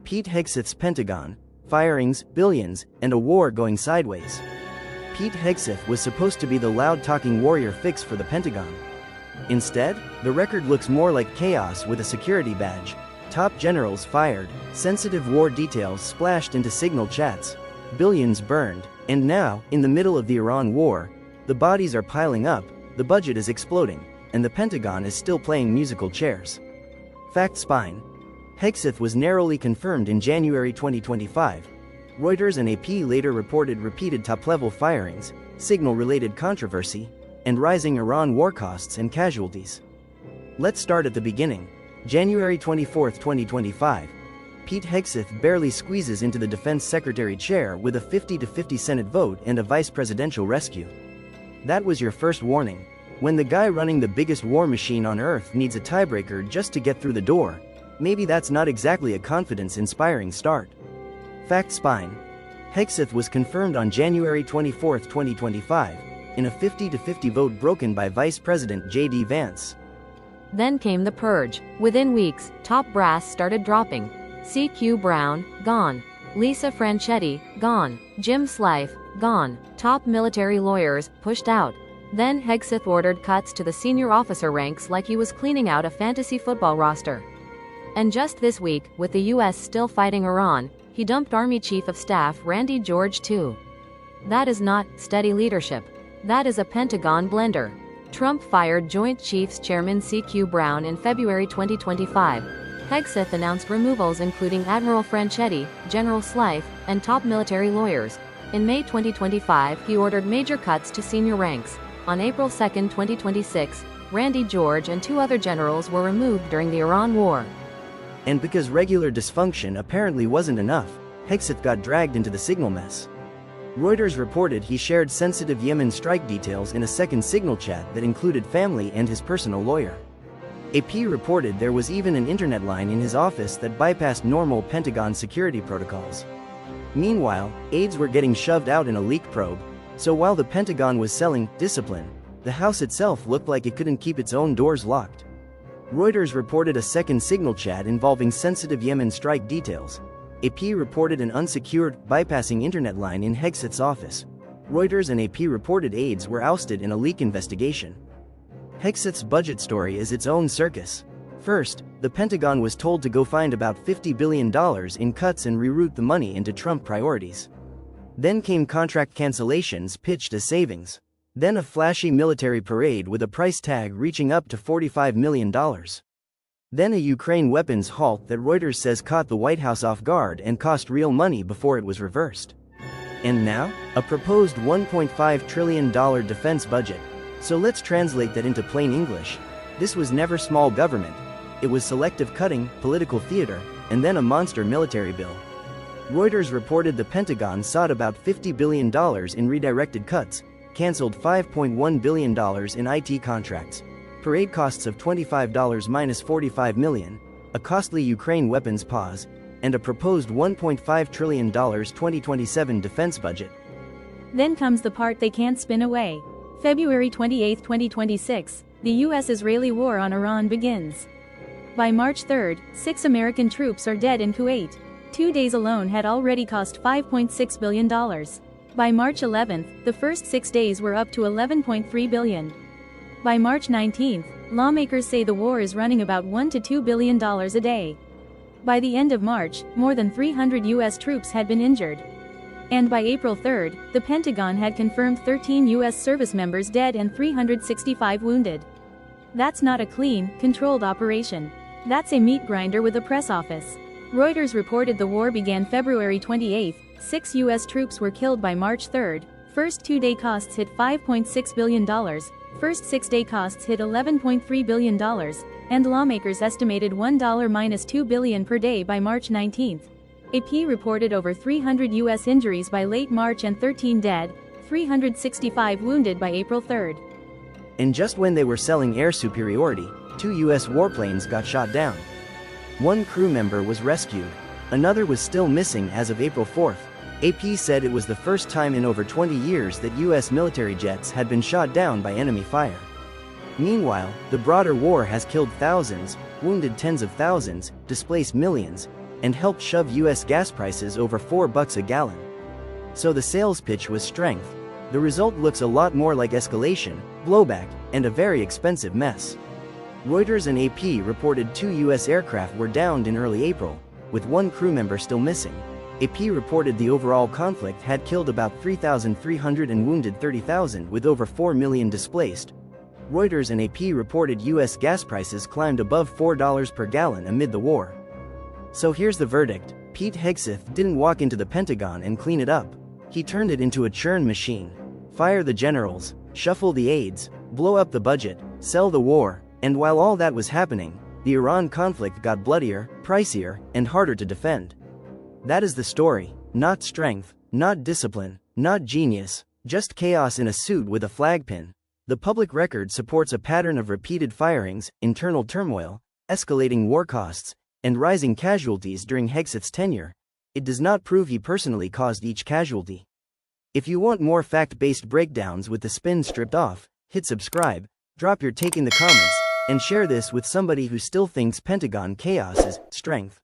Pete Hegseth's Pentagon, firings, billions, and a war going sideways. Pete Hegseth was supposed to be the loud-talking warrior fix for the Pentagon. Instead, the record looks more like chaos with a security badge. Top generals fired, sensitive war details splashed into signal chats, billions burned, and now, in the middle of the Iran war, the bodies are piling up, the budget is exploding, and the Pentagon is still playing musical chairs. Fact spine. Hegseth was narrowly confirmed in January 2025. Reuters and AP later reported repeated top-level firings, signal-related controversy, and rising Iran war costs and casualties. Let's start at the beginning. January 24, 2025. Pete Hegseth barely squeezes into the defense secretary chair with a 50-50 Senate vote and a vice presidential rescue. That was your first warning. When the guy running the biggest war machine on earth needs a tiebreaker just to get through the door, maybe that's not exactly a confidence-inspiring start. Fact spine. Hegseth was confirmed on January 24, 2025, in a 50-50 vote broken by Vice President J.D. Vance. Then came the purge. Within weeks, top brass started dropping. C.Q. Brown, gone. Lisa Franchetti, gone. Jim Slife, gone. Top military lawyers, pushed out. Then Hegseth ordered cuts to the senior officer ranks like he was cleaning out a fantasy football roster. And just this week, with the US still fighting Iran, he dumped Army Chief of Staff Randy George too. That is not steady leadership. That is a Pentagon blender. Trump fired Joint Chiefs Chairman C.Q. Brown in February 2025. Hegseth announced removals including Admiral Franchetti, General Slife, and top military lawyers. In May 2025, he ordered major cuts to senior ranks. On April 2, 2026, Randy George and 2 other generals were removed during the Iran war. And because regular dysfunction apparently wasn't enough, Hegseth got dragged into the signal mess. Reuters reported he shared sensitive Yemen strike details in a second signal chat that included family and his personal lawyer. AP reported there was even an internet line in his office that bypassed normal Pentagon security protocols. Meanwhile, aides were getting shoved out in a leak probe, so while the Pentagon was selling discipline, the house itself looked like it couldn't keep its own doors locked. Reuters reported a second signal chat involving sensitive Yemen strike details. AP reported an unsecured, bypassing internet line in Hegseth's office. Reuters and AP reported aides were ousted in a leak investigation. Hegseth's budget story is its own circus. First, the Pentagon was told to go find about $50 billion in cuts and reroute the money into Trump priorities. Then came contract cancellations pitched as savings. Then a flashy military parade with a price tag reaching up to $45 million. Then a Ukraine weapons halt that Reuters says caught the White House off guard and cost real money before it was reversed. And now, a proposed $1.5 trillion defense budget. So let's translate that into plain English. This was never small government. It was selective cutting, political theater, and then a monster military bill. Reuters reported the Pentagon sought about $50 billion in redirected cuts, canceled $5.1 billion in IT contracts, parade costs of $25 minus $45 million, a costly Ukraine weapons pause, and a proposed $1.5 trillion 2027 defense budget. Then comes the part they can't spin away. February 28, 2026, the US-Israeli war on Iran begins. By March 3, 6 American troops are dead in Kuwait. 2 days alone had already cost $5.6 billion. By March 11, the first 6 days were up to $11.3 billion. By March 19, lawmakers say the war is running about $1 to $2 billion a day. By the end of March, more than 300 US troops had been injured. And by April 3, the Pentagon had confirmed 13 US service members dead and 365 wounded. That's not a clean, controlled operation. That's a meat grinder with a press office. Reuters reported the war began February 28, 6 US troops were killed by March 3, first 2-day costs hit $5.6 billion, first 6-day costs hit $11.3 billion, and lawmakers estimated $1 minus $2 billion per day by March 19. AP reported over 300 US injuries by late March and 13 dead, 365 wounded by April 3. And just when they were selling air superiority, 2 US warplanes got shot down. One crew member was rescued. Another was still missing as of April 4. AP said it was the first time in over 20 years that US military jets had been shot down by enemy fire. Meanwhile, the broader war has killed thousands, wounded tens of thousands, displaced millions, and helped shove US gas prices over $4 a gallon. So the sales pitch was strength. The result looks a lot more like escalation, blowback, and a very expensive mess. Reuters and AP reported 2 US aircraft were downed in early April, with 1 crew member still missing. AP reported the overall conflict had killed about 3,300 and wounded 30,000, with over 4 million displaced. Reuters and AP reported US gas prices climbed above $4 per gallon amid the war. So here's the verdict: Pete Hegseth didn't walk into the Pentagon and clean it up. He turned it into a churn machine. Fire the generals, shuffle the aides, blow up the budget, sell the war, and while all that was happening, the Iran conflict got bloodier, pricier, and harder to defend. That is the story: not strength, not discipline, not genius, just chaos in a suit with a flag pin. The public record supports a pattern of repeated firings, internal turmoil, escalating war costs, and rising casualties during Hegseth's tenure. It does not prove he personally caused each casualty. If you want more fact-based breakdowns with the spin stripped off, hit subscribe, drop your take in the comments, and share this with somebody who still thinks Pentagon chaos is strength.